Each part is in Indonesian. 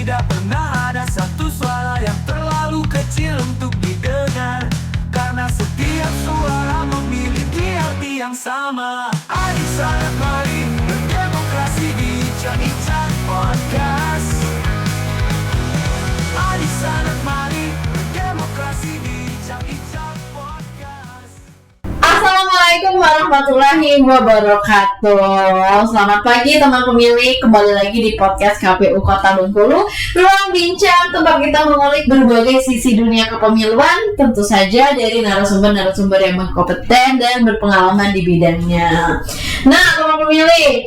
tidak pernah ada satu suara yang terlalu kecil untuk didengar, karena setiap suara memiliki arti yang sama. Adik sangat mari berdemokrasi di Ican Podcast. Adik sangat mari berdemokrasi di Ican Podcast. Assalamualaikum warahmatullahi wabarakatuh. Selamat pagi teman pemilih, kembali lagi di podcast KPU Kota Bengkulu, ruang bincang tempat kita mengulik berbagai sisi dunia kepemiluan, tentu saja dari narasumber-narasumber yang berkompeten dan berpengalaman di bidangnya. Nah teman pemilih,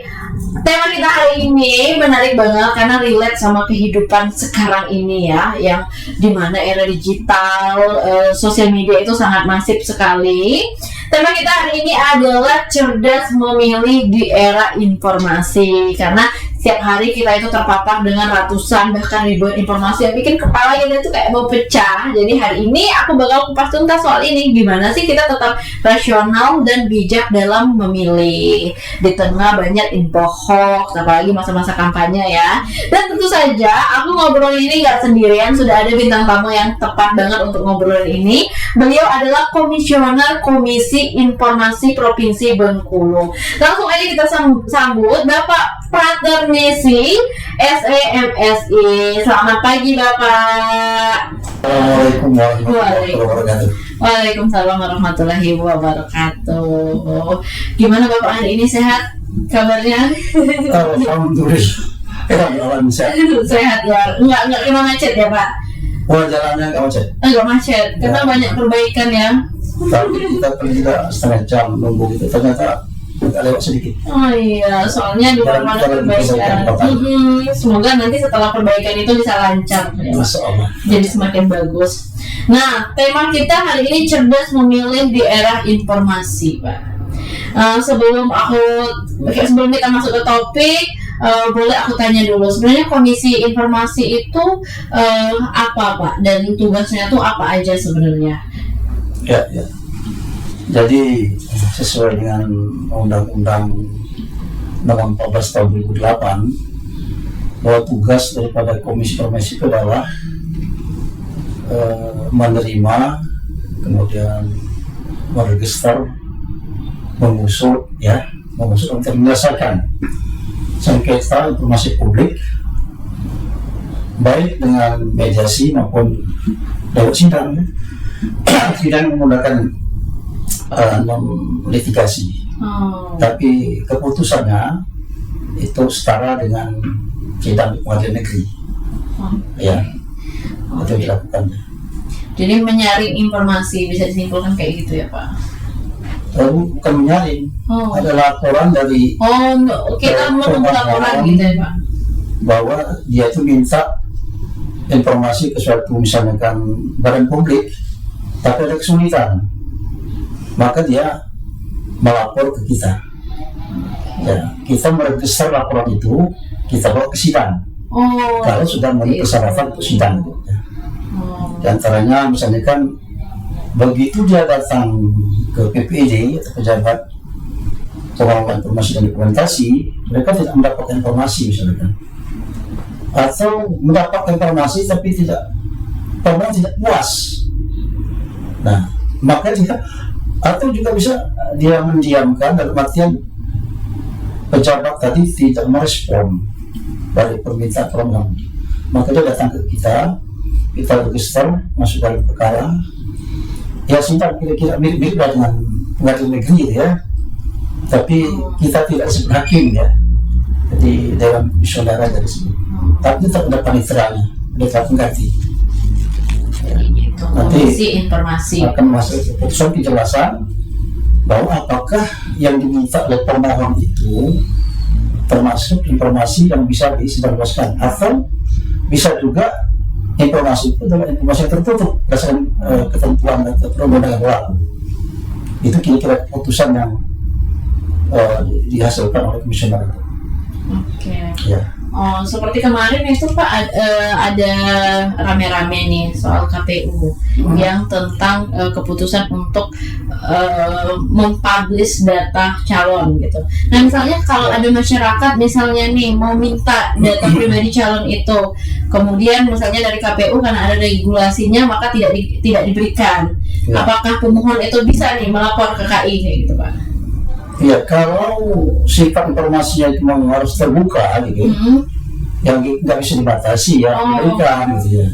tema kita hari ini menarik banget karena relate sama kehidupan sekarang ini ya, yang dimana era digital, sosial media itu sangat masif sekali. Tema kita hari ini adalah cerdas memilih di era informasi, karena setiap hari kita itu terpapar dengan ratusan bahkan ribuan informasi yang bikin kepala kita itu kayak mau pecah. Jadi hari ini aku bakal kupas tuntas soal ini, gimana sih kita tetap rasional dan bijak dalam memilih di tengah banyak info hoax, apalagi masa-masa kampanye ya. Dan tentu saja aku ngobrol ini nggak sendirian, sudah ada bintang tamu yang tepat banget untuk ngobrol ini. Beliau adalah Komisioner Komisi Informasi Provinsi Bengkulu. Langsung aja kita sambut Bapak Praternisi SEMSI. Selamat pagi Bapak. Assalamualaikum warahmatullahi wabarakatuh. Waalaikumsalam warahmatullahi wabarakatuh. Gimana Bapak hari ini, sehat kabarnya? Alhamdulillah. Sehat ya. Enggak kena macet ya Pak? Oh, jalannya nggak macet. Enggak macet, karena banyak perbaikan ya. Tapi kita tidak setengah jam nunggu gitu, ternyata agak lewat sedikit. Oh iya, soalnya di mana perbaikan. Semoga nanti setelah perbaikan itu bisa lancar ya. Masya Allah. Jadi semakin bagus. Nah, tema kita hari ini cerdas memilih di era informasi, Pak. Sebelum kita masuk ke topik, boleh aku tanya dulu, sebenarnya Komisi Informasi itu apa Pak, dan tugasnya itu apa aja sebenarnya? Ya. Jadi sesuai dengan Undang-Undang Nomor 14 Tahun 2008, bahwa tugas daripada Komisi Informasi itu adalah menerima, kemudian meregister, mengusut untuk menyelesaikan sengketa informasi publik, baik dengan mediasi maupun lewat sidang. Sidang menggunakan litigasi, tapi keputusannya itu setara dengan sidang pengadilan negeri. Itu dilakukan. Jadi menyaring informasi, bisa disimpulkan kayak gitu ya Pak? Bukan menyaring, ada laporan dari kita menunggu laporan gitu ya Pak, bahwa dia itu minta informasi ke suatu misalnya kan badan publik, tapi ada kesulitan, maka dia melapor ke kita. Ya, kita meregister laporan itu, kita bawa ke sidang. Kalau sudah memenuhi persyaratan untuk sidang. Di antaranya misalnya kan begitu dia datang ke PPD atau pejabat pengelola informasi dan dokumentasi, mereka tidak mendapatkan informasi misalnya kan, atau mendapat informasi tapi tidak puas. Nah, maka dia, atau juga bisa dia mendiamkan, dalam artian pejabat tadi tidak merespon dari permintaan program, maka dia datang ke kita register, masuk dalam perkara. Ya sidang kira-kira mirip-mirip dengan pengadilan negeri ya, tapi kita tidak sebagai hakim ya, jadi dewan saudara dari sini, tapi tetap ada paniteranya, ada pengganti. Nanti informasi akan masuk keputusan penjelasan bahwa apakah yang diminta oleh pemohon itu termasuk informasi yang bisa disebarluaskan, atau bisa juga informasi itu adalah informasi yang tertutup berdasarkan ketentuan atau perundang-undangan berlaku. Itu kira-kira keputusan yang dihasilkan oleh komisioner. Oke. Ya. Oh, seperti kemarin itu Pak ada rame-rame nih soal KPU yang tentang keputusan untuk mempublish data calon gitu. Nah misalnya kalau ada masyarakat misalnya nih mau minta data pribadi calon itu, kemudian misalnya dari KPU karena ada regulasinya maka tidak diberikan. Ya. Apakah pemohon itu bisa nih melapor ke KI kayak gitu Pak? Ya, kalau sifat informasinya itu memang harus terbuka gitu, yang nggak bisa dibatasi ya, diberikan gitu ya.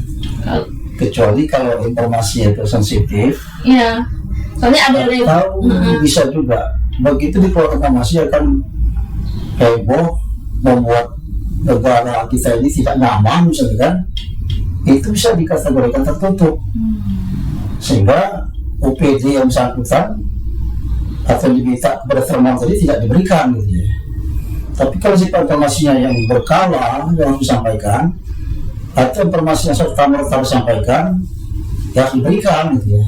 Kecuali kalau informasinya itu sensitif, Iya, soalnya ada atau bisa juga begitu dikeluarkan informasi akan heboh, membuat negara kita ini tidak nyaman misalnya kan, itu bisa dikategorikan tertutup, sehingga OPD yang bersangkutan atau diminta kepada termohon tadi tidak diberikan gitu ya. Tapi kalau sifat informasinya yang berkala yang disampaikan atau informasi yang serta-merta disampaikan ya diberikan gitu ya.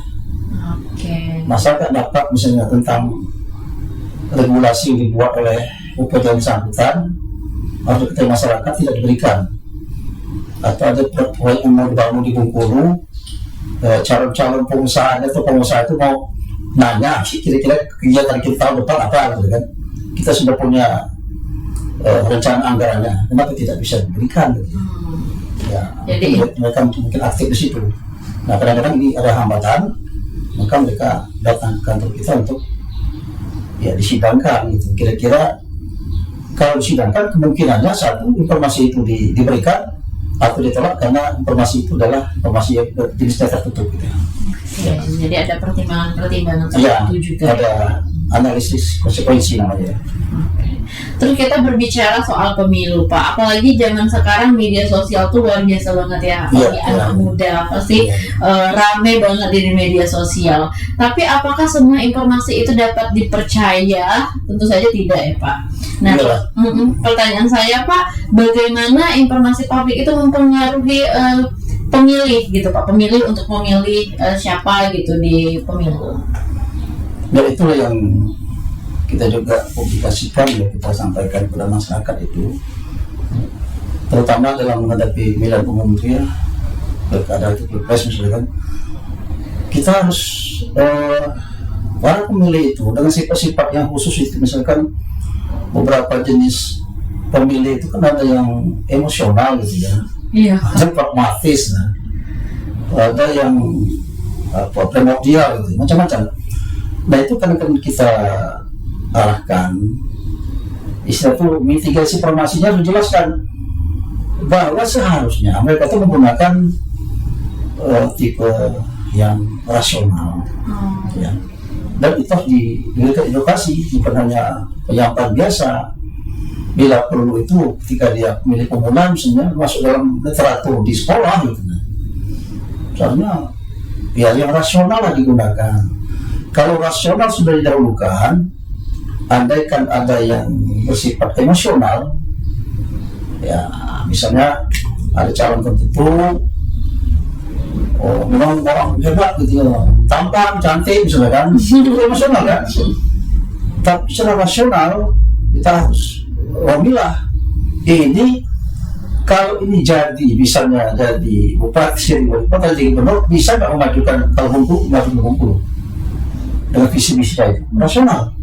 Masyarakat dapat misalnya tentang regulasi yang dibuat oleh OPD yang bersangkutan harus diketahui masyarakat tidak diberikan. Atau ada proyek yang mau dibangun di Bengkulu, calon-calon pengusaha atau pengusaha itu mau nanya kira-kira kegiatan kita tahun depan apa gitu kan, kita sudah punya rencana anggarannya, kenapa tidak bisa diberikan gitu. Ya, jadi mereka mungkin aktif di situ. Nah kadang-kadang ini ada hambatan, maka mereka datang ke kantor kita untuk ya disidangkan gitu. Kira-kira kalau disidangkan kemungkinannya satu informasi itu diberikan atau ditolak karena informasi itu adalah informasi yang jenisnya tertutup gitu. Ya, jadi ada pertimbangan ya, itu juga. Ada analisis konsekuensi namanya. Terus kita berbicara soal pemilu Pak, apalagi zaman sekarang media sosial tuh luar biasa banget ya, apalagi anak muda pasti rame banget di media sosial. Tapi apakah semua informasi itu dapat dipercaya? Tentu saja tidak ya Pak. Nah, pertanyaan saya Pak, bagaimana informasi publik itu mempengaruhi pemilih gitu Pak, pemilih untuk memilih siapa gitu di pemilu? Ya itulah yang kita juga publikasikan ya, kita sampaikan kepada masyarakat itu, terutama dalam menghadapi pemilihan umum itu ya, pilkada itu pilpres misalnya kan, kita harus para pemilih itu dengan sifat-sifat yang khusus itu, misalkan beberapa jenis pemilih itu kan ada yang emosional gitu ya. Iya. Ada pragmatis, ada yang primordial gitu, macam-macam. Nah itu kan kita arahkan, istilah itu mitigasi informasinya menjelaskan bahwa seharusnya mereka itu menggunakan tipe yang rasional, ya. Dan itu harus diberikan edukasi, bukan hanya penyampaian biasa. Bila perlu itu ketika dia milik pemula misalnya masuk dalam literatur di sekolah gitu. Soalnya ya yang rasional lah digunakan. Kalau rasional sudah didahulukan, andaikan ada yang bersifat emosional, ya misalnya ada calon tertentu, memang orang hebat gitu ya, tampan, cantik misalnya kan, itu emosional kan. Tapi secara rasional kita harus milah ini, kalau ini jadi misalnya jadi bupati, wali kota, jadi gubernur, bisa nggak memajukan kalau Bengkulu dengan visi-misinya itu rasional.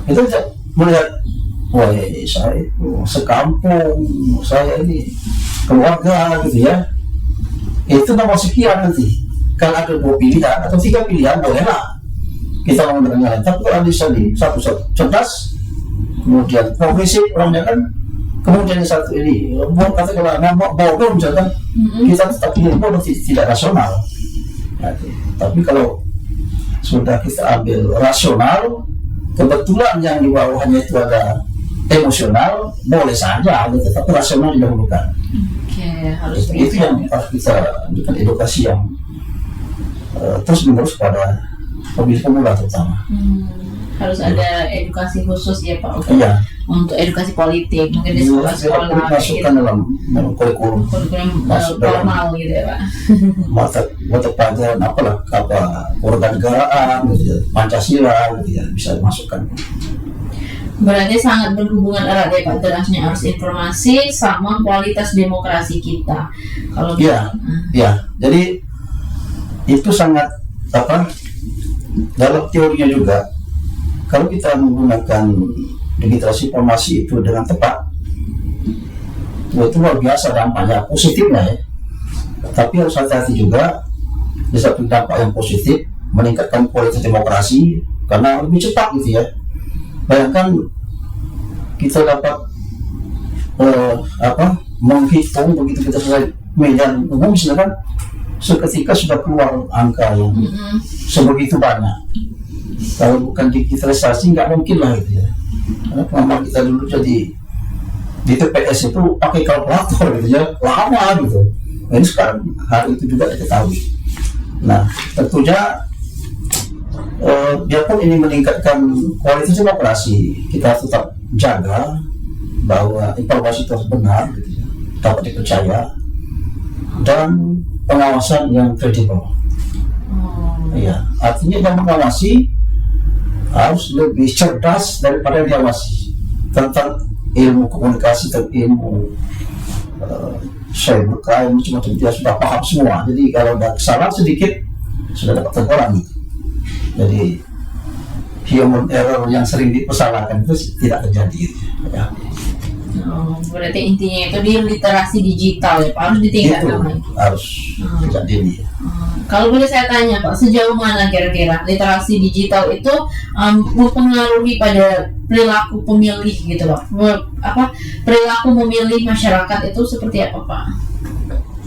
Itu melihat, wah saya itu sekampung, saya ini keluarga gitu ya, itu nomor sekian nanti. Kalau ada 2 pilihan atau 3 pilihan bolehlah kita menggunakan yang lain. Tapi kalau ada satu cerdas, kemudian progresif orangnya kan, kemudian yang satu ini kata kalau ngomong bodoh misalkan, kita tetap pilih bodoh, tidak rasional. Nah, tapi kalau sudah kita ambil rasional, kebetulan yang di bawahnya itu ada emosional, boleh saja, tapi rasional didahulukan. Harus itu yang harus kita berikan edukasi yang terus menerus pada pemilih pemula terutama. Harus ada edukasi khusus ya Pak, untuk edukasi politik, mungkin di sekolah-sekolah masukkan dalam kurikulum formal gitu ya Pak. mata pelajaran apalah, kewarganegaraan gitu ya, Pancasila gitu ya, bisa dimasukkan. Berarti sangat berhubungan erat ya Pak, derasnya arus informasi sama kualitas demokrasi kita. Kalau Ya, ya. Jadi itu sangat dalam teorinya juga, kalau kita menggunakan digitalisasi informasi itu dengan tepat, itu luar biasa dampaknya, positifnya ya. Tapi harus hati-hati juga, di satu dampak yang positif meningkatkan kualitas demokrasi karena lebih cepat gitu ya. Bayangkan kita dapat menghitung begitu kita selesai medan umum misalkan, seketika sudah keluar angka yang sebegitu banyak. Kalau bukan digitalisasi nggak mungkin lah gitu ya. Karena pengalaman kita dulu jadi di TPS itu pakai kalkulator gitu ya, lama gitu. Ini sekarang hal itu juga diketahui. Nah, tentunya biarpun ini meningkatkan kualitas demokrasi, kita tetap jaga bahwa informasi itu harus benar, gitu ya, dapat dipercaya, dan pengawasan yang kredibel. Iya, artinya yang mengawasi harus lebih cerdas daripada diawasi tentang ilmu komunikasi dan ilmu cybercrime macam-macam, dia sudah paham semua. Jadi kalau ada kesalahan sedikit sudah dapat teguran gitu. Jadi human error yang sering dipersalahkan itu tidak terjadi gitu, ya. Berarti intinya itu di literasi digital ya Pak, harus ditingkatkan Itu lagi. harus sejak dini ya. Kalau boleh saya tanya Pak, sejauh mana kira-kira literasi digital itu mempengaruhi pada perilaku pemilih gitu Pak? Perilaku memilih masyarakat itu seperti apa Pak?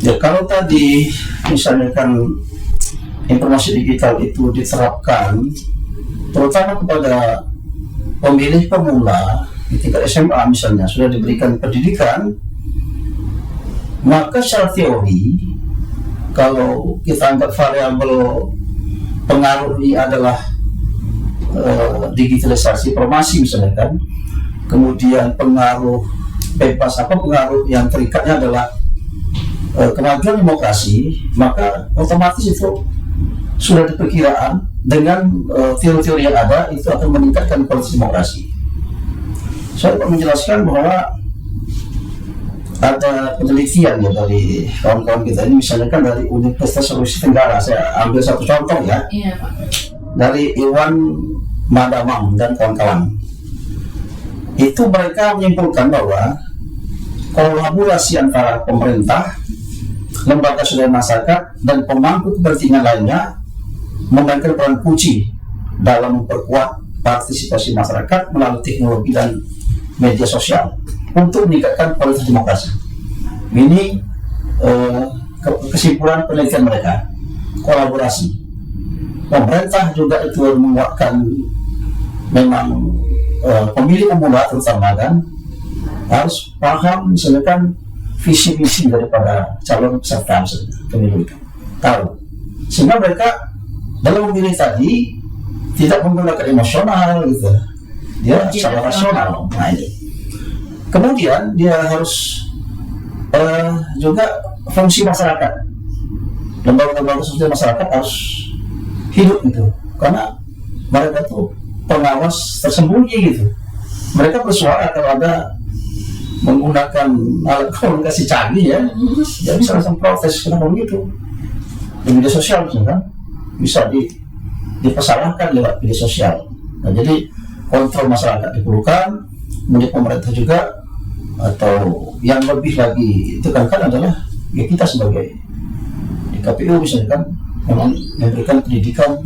Ya, kalau tadi misalnya kan informasi digital itu diterapkan terutama kepada pemilih pemula di tingkat SMA misalnya, sudah diberikan pendidikan, maka secara teori kalau kita anggap variabel pengaruh ini adalah digitalisasi informasi misalnya kan, kemudian pengaruh bebas pengaruh yang terikatnya adalah kemajuan demokrasi, maka otomatis itu sudah diperkiraan dengan teori-teori yang ada itu akan meningkatkan kualitas demokrasi. Saya dapat menjelaskan bahwa ada penelitian ya dari kawan-kawan kita ini, misalnya kan dari Universitas Sulawesi Tenggara. Saya ambil satu contoh ya. Iya Pak. Dari Iwan Madamang dan kawan-kawan. Itu mereka menyimpulkan bahwa kolaborasi antara pemerintah, lembaga swadaya masyarakat, dan pemangku kepentingan lainnya memainkan peran kunci dalam memperkuat partisipasi masyarakat melalui teknologi dan media sosial untuk meningkatkan kualitas demokrasi. Ini kesimpulan penelitian mereka. Kolaborasi. Pemerintah juga itu menguatkan memang pemilih pemula terutama kan harus paham misalnya kan visi misi daripada calon peserta pemilu itu, tahu, sehingga mereka dalam memilih tadi tidak menggunakan emosional gitu, dia secara rasional. Nah ini kemudian dia harus juga fungsi masyarakat, lembaga-lembaga sosial masyarakat harus hidup gitu, karena mereka tuh pengawas tersembunyi gitu. Mereka bersuara kalau ada menggunakan alat komunikasi canggih ya, dia bisa langsung protes kenapa begitu. Di media sosial misalnya kan bisa dipersalahkan lewat media sosial. Nah, jadi kontrol masyarakat diperlukan, kemudian pemerintah juga, atau yang lebih lagi itu kan adalah ya kita sebagai di KPU misalnya kan memang memberikan pendidikan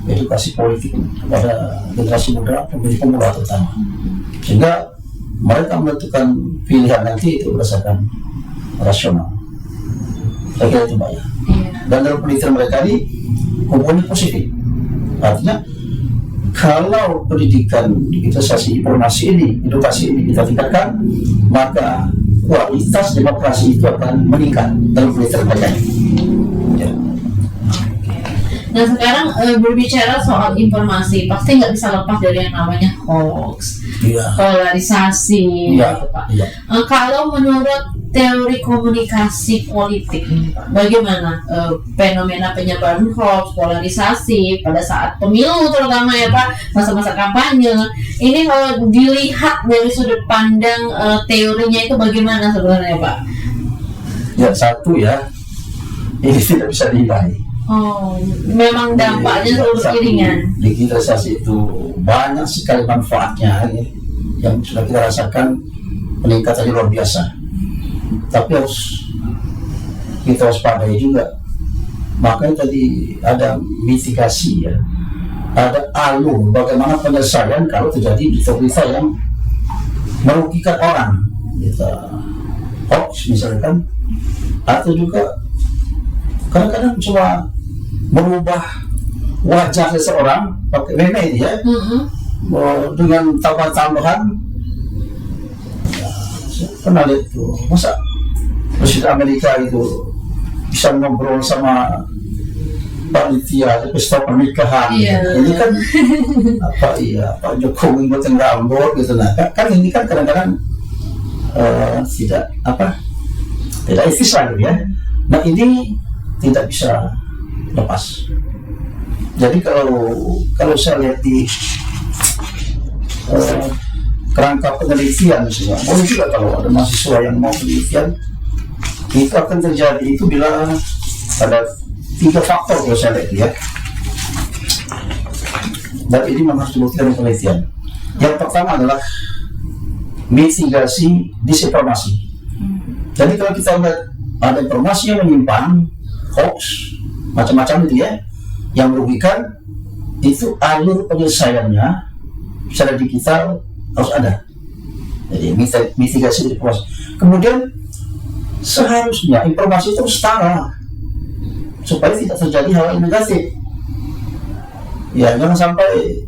edukasi politik kepada generasi muda, pemilih pemula terutama, sehingga mereka menentukan pilihan nanti itu berdasarkan rasional. Saya kira itu Mbak ya. Dan dalam penelitian mereka ini hubungannya positif. Artinya kalau pendidikan digitalisasi informasi ini, edukasi ini kita tingkatkan, maka kualitas demokrasi itu akan meningkat dalam penelitian mereka ini. Ya. Nah sekarang berbicara soal informasi, pasti nggak bisa lepas dari yang namanya hoax, polarisasi, gitu, Pak. Kalau menurut teori komunikasi politik ini, Pak. Bagaimana fenomena penyebaran hoax, polarisasi pada saat pemilu terutama ya Pak, masa-masa kampanye. Ini kalau dilihat dari sudut pandang teorinya itu bagaimana sebenarnya Pak? Ya satu ya, ini tidak bisa dihindari. Oh, memang dampaknya selalu beriringan. Digitalisasi itu banyak sekali manfaatnya ya, yang sudah kita rasakan peningkatannya luar biasa. Tapi harus kita waspadai juga. Makanya tadi ada mitigasi ya, ada alur bagaimana penyelesaian kalau terjadi berita-berita yang merugikan orang, kita hoax misalkan, atau juga kadang-kadang cuma merubah wajah seseorang pakai meme ya, dengan tambahan-tambahan. Saya pernah lihat itu, masa Presiden Amerika itu bisa ngobrol sama panitia pesta pernikahan. Ini kan Pak Jokowi buat ngambor gitu, nah kan ini kan kadang-kadang tidak etis lagi ya. Nah ini tidak bisa lepas. Jadi kalau saya lihat di kerangka penelitian misalnya, boleh juga kalau ada mahasiswa yang mau penelitian, itu akan terjadi itu bila ada 3 faktor kalau saya lihat ya. Dan ini memang harus dibuktikan penelitian. Yang pertama adalah mitigasi disinformasi. Jadi kalau kita lihat ada informasi yang menyimpang, hoax, macam-macam itu ya, yang merugikan, itu alur penyelesaiannya secara digital harus ada. Jadi mitigasi informasi. Kemudian seharusnya informasi itu setara supaya tidak terjadi hal yang negatif. Ya jangan sampai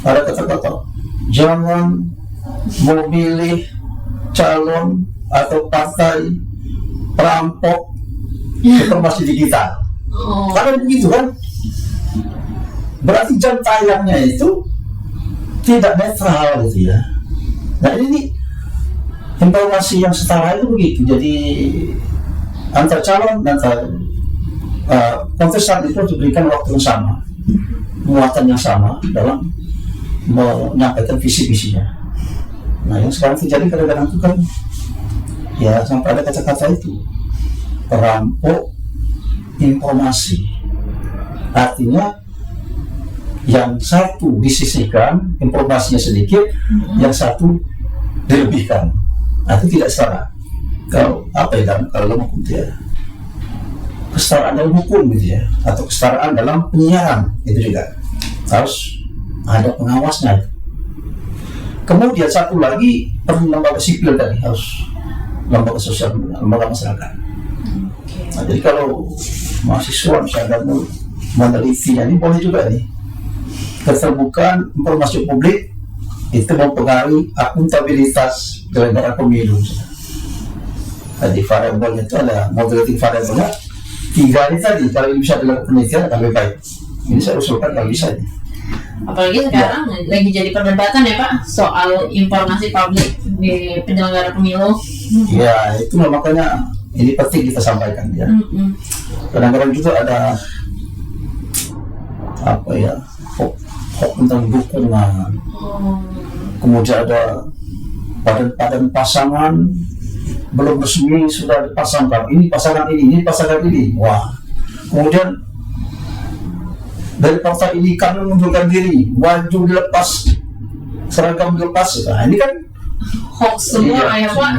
ada kata-kata jangan memilih calon atau partai perampok informasi digital. Karena begitu kan, berarti jam tayangnya itu tidak netral gitu ya. Nah ini informasi yang setara itu begitu. Jadi antar calon dan kontestan itu diberikan waktu yang sama, muatan yang sama dalam menyampaikan visi-visinya. Nah yang sekarang terjadi kadang-kadang itu kan ya sampai ada kata-kata itu perampok informasi. Artinya yang satu disisihkan, informasinya sedikit, yang satu dilebihkan. Nah, itu tidak setara. Kalau kalau hukum ya, kesetaraan dalam hukum gitu ya, atau kesetaraan dalam penyiaran itu juga harus ada pengawasnya. Kemudian satu lagi perlu lembaga sipil tadi, harus lembaga sosial, lembaga masyarakat. Nah, jadi kalau mahasiswa misalnya menelitinya ini boleh juga nih, keterbukaan informasi publik itu mempengaruhi akuntabilitas penyelenggara pemilu. Jadi variabelnya itu ada moderating variabelnya 3 ini tadi. Kalau ini bisa dilakukan penelitian akan lebih baik. Ini saya usulkan kalau bisa. Apalagi sekarang lagi jadi perdebatan ya Pak soal informasi publik di penyelenggara pemilu. Ya itu makanya ini penting kita sampaikan ya. Kadang-kadang juga ada hoax tentang dukungan. Kemudian ada padan pasangan belum resmi sudah dipasangkan, ini pasangan ini. Wah. Kemudian dari partai ini kami mengundurkan diri, baju dilepas, seragam dilepas. Nah, ini kan hoax semua ya Pak,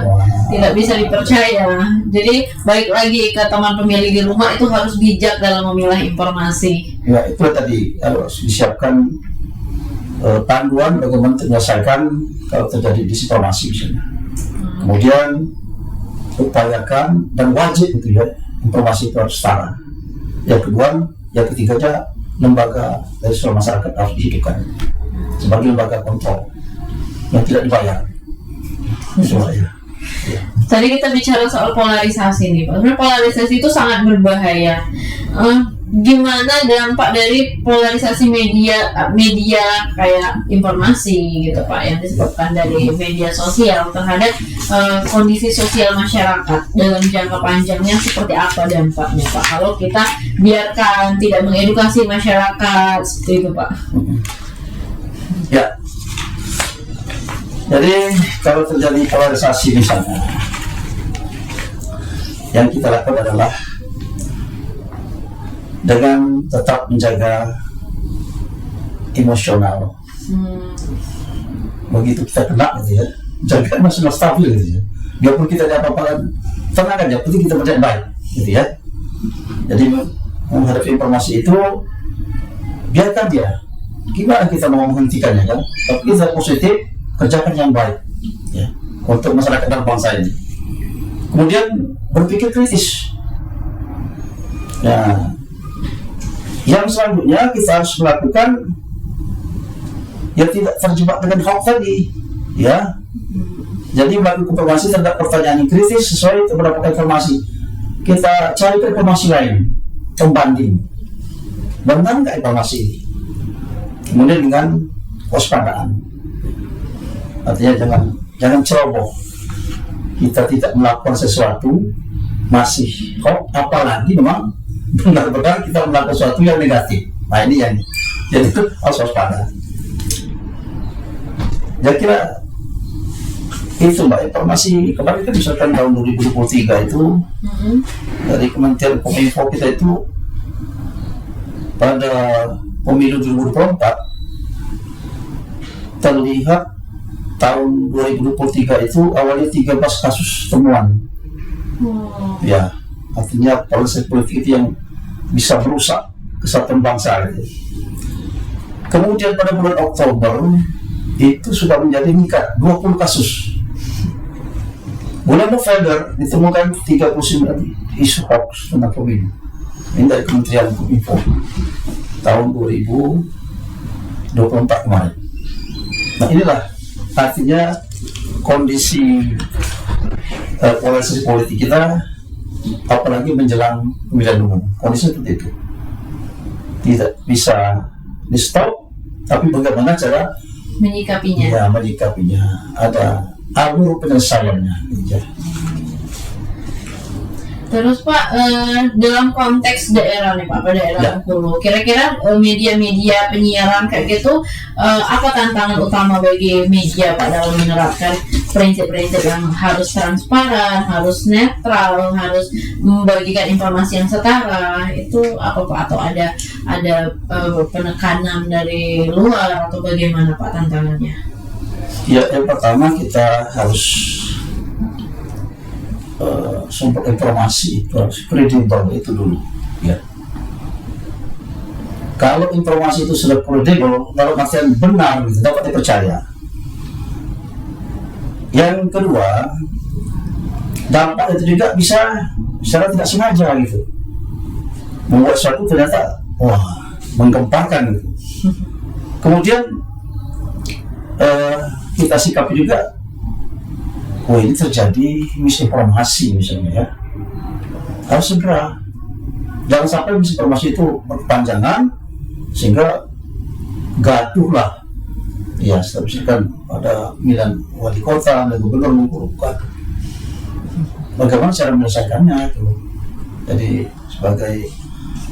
tidak bisa dipercaya. Jadi balik lagi ke teman pemilih di rumah, itu harus bijak dalam memilah informasi. Ya itu tadi harus disiapkan panduan bagaimana menyelesaikan kalau terjadi disinformasi misalnya. Kemudian upayakan dan wajib itu ya, informasi itu harus setara. Yang ketiganya lembaga dari seluruh masyarakat harus dihidupkan sebagai lembaga kontrol yang tidak dibayar. Ya. Tadi kita bicara soal polarisasi nih Pak. Sebenarnya polarisasi itu sangat berbahaya. gimana dampak dari polarisasi media kayak informasi gitu Pak yang disebabkan dari media sosial terhadap kondisi sosial masyarakat dalam jangka panjangnya, seperti apa dampaknya Pak kalau kita biarkan tidak mengedukasi masyarakat seperti itu Pak? Ya, jadi kalau terjadi polarisasi misalnya, yang kita lakukan adalah dengan tetap menjaga emosional. Begitu kita kena gitu ya, jaga emosional stabil gitu ya. Biarpun kita ada apa-apa, tenang aja, penting kita berjalan baik gitu ya. Jadi menghadapi informasi itu, biarkan dia. Gimana kita mau menghentikannya kan? Tapi kita positif, kerjakan yang baik ya, untuk masyarakat dan bangsa ini. Kemudian berpikir kritis. Ya, yang selanjutnya kita harus melakukan ya tidak terjebak dengan hoax tadi ya. Jadi melakukan informasi terhadap pertanyaan yang kritis sesuai mendapatkan informasi. Kita cari informasi lain pembanding, benar nggak informasi ini. Kemudian dengan waspadaan, artinya jangan ceroboh. Kita tidak melakukan sesuatu masih hoax, apalagi memang benar-benar kita melakukan sesuatu yang negatif. Nah ini yang jadi itu harus waspada. Ya kira itu Mbak, informasi kemarin kan misalkan tahun 2023 itu dari Kementerian Kominfo kita itu pada pemilu 2024 terlihat tahun 2023 itu awalnya 13 kasus temuan. Ya, artinya proses politik itu yang bisa merusak kesatuan bangsa gitu. Kemudian pada bulan Oktober itu sudah menjadi meningkat 20 kasus. Bulan November ditemukan 39 isu hoax tentang pemilu. Ini dari Kementerian Kominfo tahun 2024 kemarin. Nah inilah artinya kondisi polarisasi politik kita, apalagi menjelang pemilihan umum. Kondisi seperti itu tidak bisa di stop, tapi bagaimana cara menyikapinya? Ya, menyikapinya. Ada alur penyelesaiannya. Ya. Terus Pak, dalam konteks daerah nih Pak, pada daerah Bengkulu, kira-kira media-media penyiaran kayak gitu, apa tantangan utama bagi media Pak dalam menerapkan prinsip-prinsip yang harus transparan, harus netral, harus membagikan informasi yang setara, itu apa Pak? Atau ada penekanan dari luar atau bagaimana Pak tantangannya? Ya, yang pertama kita harus sumber informasi itu harus kredibel, itu dulu ya. Kalau informasi itu sudah kredibel, kalau artian benar gitu, dapat dipercaya. Yang kedua, dampak itu juga bisa secara tidak sengaja gitu, membuat sesuatu ternyata menggemparkan gitu. Kemudian kita sikapi juga, ini terjadi misinformasi misalnya ya, harus segera, jangan sampai misinformasi itu berkepanjangan sehingga gaduh lah ya. Misalkan ada pemilihan wali kota dan gubernur mengumpulkan, bagaimana cara menyelesaikannya itu. Jadi sebagai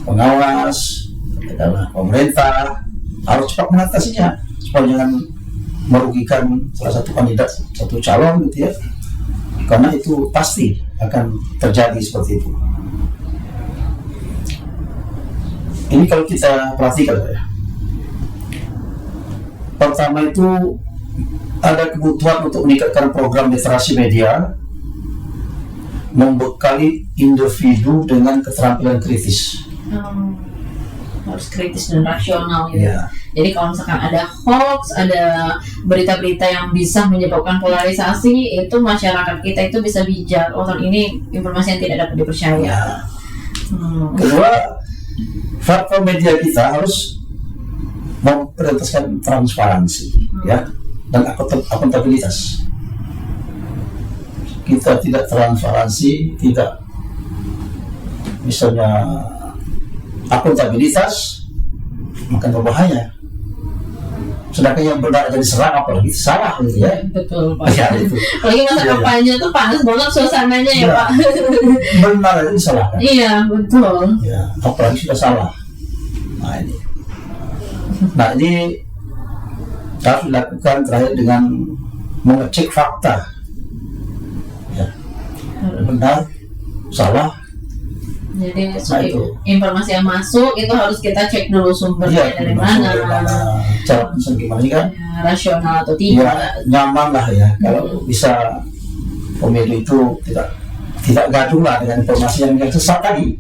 pengawas adalah pemerintah harus cepat mengatasinya supaya jangan merugikan salah satu kandidat, satu calon gitu ya, karena itu pasti akan terjadi seperti itu. Ini kalau kita perhatikan ya, pertama itu ada kebutuhan untuk meningkatkan program literasi media, membekali individu dengan keterampilan kritis. Harus kritis dan rasional gitu. Ya. Jadi kalau misalkan ada hoax, ada berita-berita yang bisa menyebabkan polarisasi, itu masyarakat kita itu bisa bijak. Oh, ini informasi yang tidak dapat dipercaya. Ya. Kedua, platform media kita harus memprioritaskan transparansi ya, dan akuntabilitas. Kita tidak transparansi, tidak misalnya akuntabilitas, maka berbahaya. Sedangkan yang benar jadi serang, apalagi salah gitu ya. Betul Pak. Ya, itu. Apalagi masa kampanye tuh panas banget suasananya ya, Ya. Pak. Benar itu disalahkan. Iya betul. Ya, apalagi sudah salah. Nah ini harus dilakukan terakhir dengan mengecek fakta. Ya, benar, salah. Jadi itu. informasi yang masuk itu harus kita cek dulu sumbernya dari mana, cara pesan gimana kan? ya, rasional atau Ya, tidak. nyaman lah ya kalau bisa pemilu itu tidak gaduh lah dengan informasi yang sesat tadi.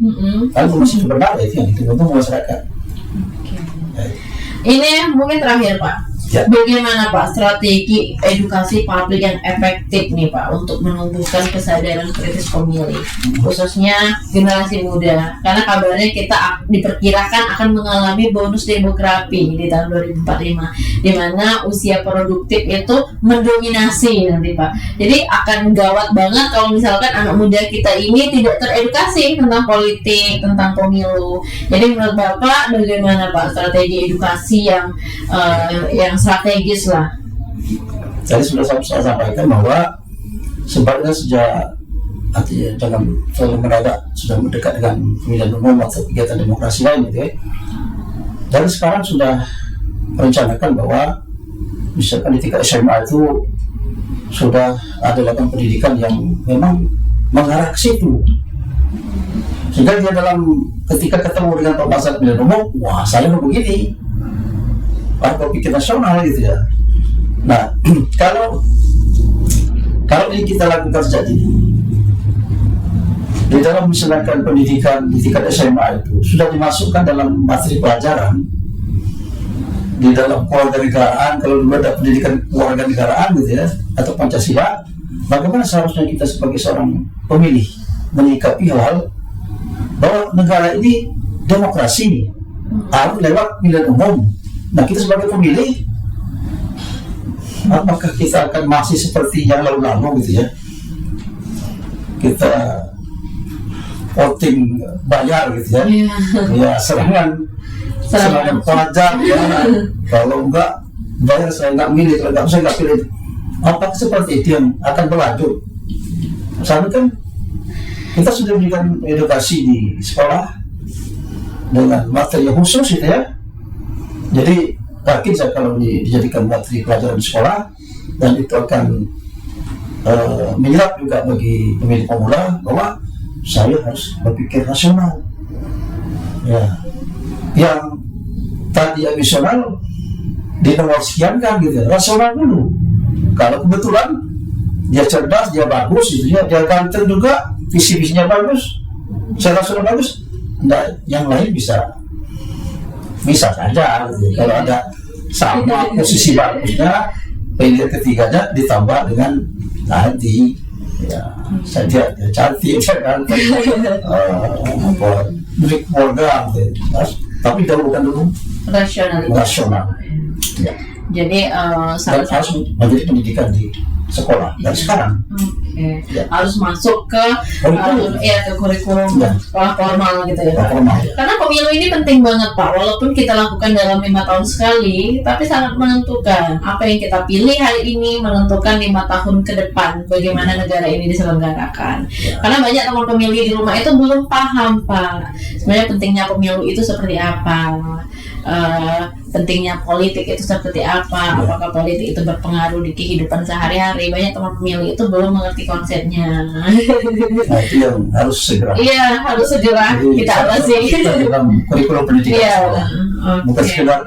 Kalau informasi itu benar itu yang ditunggu masyarakat. Ya. Ini mungkin terakhir Pak. Ya. Bagaimana Pak strategi edukasi publik yang efektif nih Pak untuk menumbuhkan kesadaran kritis pemilih, khususnya generasi muda, karena kabarnya kita diperkirakan akan mengalami bonus demografi di tahun 2045, di mana usia produktif itu mendominasi nanti Pak. Jadi akan gawat banget kalau misalkan anak muda kita ini tidak teredukasi tentang politik, tentang pemilu. Jadi menurut Bapak bagaimana Pak strategi edukasi yang strategis lah? Tadi sudah saya sampaikan bahwa sebaiknya sejak jangan terlalu mendadak sudah mendekat dengan pemilihan umum atau kegiatan demokrasi lain gitu ya. Dan sekarang sudah merencanakan bahwa misalkan di tingkat SMA itu sudah ada lakukan pendidikan yang memang mengarah ke situ. Sehingga dia ketika ketemu dengan pembahasan pemilihan umum, wah saya begini. Atau pikir nasional gitu ya. Nah, kalau ini kita lakukan sejak dini di dalam misalkan pendidikan di tingkat SMA itu sudah dimasukkan dalam materi pelajaran di dalam kewarganegaraan, kalau dulu ada pendidikan kewarganegaraan gitu ya, atau Pancasila, bagaimana seharusnya kita sebagai seorang pemilih menyikapi hal bahwa negara ini demokrasi harus lewat pemilihan umum. Nah kita sebagai pemilih, apakah kita akan masih seperti yang lalu-lalu gitu ya? Kita voting bayar gitu ya? Ya serangan pelajar ya. Kalau enggak bayar saya enggak milih, kalau enggak saya enggak pilih. Apakah seperti itu yang akan berlanjut? Misalnya kan kita sudah memberikan edukasi di sekolah dengan materi yang khusus gitu ya. Jadi yakin saya kalau dijadikan materi pelajaran di sekolah dan itu akan menyerap juga bagi pemilih pemula bahwa saya harus berpikir rasional. Ya, yang tadi emosional di nomor sekian kan gitu, rasional dulu. Kalau kebetulan dia cerdas, dia bagus, gitu ya, dia ganteng juga, visi-visinya bagus, saya rasional bagus, nah, yang lain bisa saja gitu. Kalau ada sama posisi bagusnya, pilihan ketiganya ditambah dengan tadi ya saja cantik kan milik keluarga gitu. Tapi dahulukan dulu rasional ya. Jadi dan harus menjadi pendidikan di sekolah dan sekarang ya. Harus masuk ke kurikulum sekolah formal gitu ya, Pak. Karena pemilu ini penting banget Pak, walaupun kita lakukan dalam 5 tahun sekali, tapi sangat menentukan apa yang kita pilih hari ini, menentukan 5 tahun ke depan bagaimana negara ini diselenggarakan. Karena banyak teman pemilih di rumah itu belum paham Pak sebenarnya pentingnya pemilu itu seperti apa, pentingnya politik itu seperti apa, apakah politik itu berpengaruh di kehidupan sehari-hari. Banyak teman pemilih itu belum mengerti konsepnya. Nah itu yang harus segera. Iya, harus segera kita atasi. Kita dalam kurikulum pendidikan bukan sekedar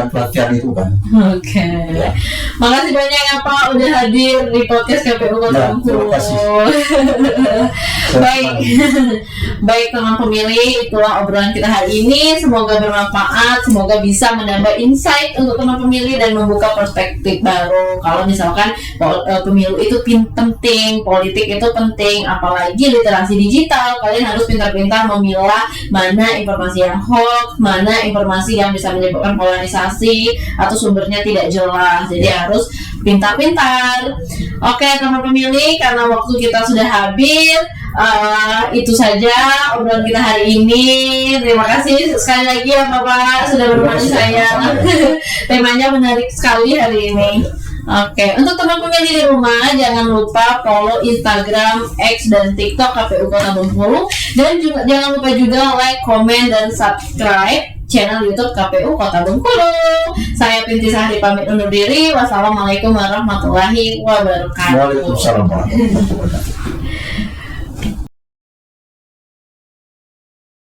pelatihan itu kan. Ya. Makasih banyak ya Pak udah hadir di podcast KPU Kota Bengkulu. Baik teman pemilih, itulah obrolan kita hari ini. Semoga bermanfaat, semoga bisa menambah insight untuk teman pemilih dan membuka perspektif baru. Kalau misalkan pemilu itu penting, politik itu penting, apalagi literasi digital, kalian harus pintar-pintar memilah mana informasi yang hoax, mana informasi informasi yang bisa menyebabkan polarisasi atau sumbernya tidak jelas. Jadi harus pintar-pintar. Oke teman pemilih, karena waktu kita sudah habis, itu saja obrolan kita hari ini. Terima kasih sekali lagi ya Bapak sudah menemani saya. Temanya menarik sekali hari ini. Oke, untuk teman pemilih di rumah jangan lupa follow Instagram, X dan TikTok KPU Kota Bengkulu, dan juga jangan lupa juga like, komen dan subscribe channel YouTube KPU Kota Bengkulu. Saya Pinti Sahri pamit undur diri. Wassalamualaikum warahmatullahi wabarakatuh. Waalaikumsalam warahmatullahi wabarakatuh.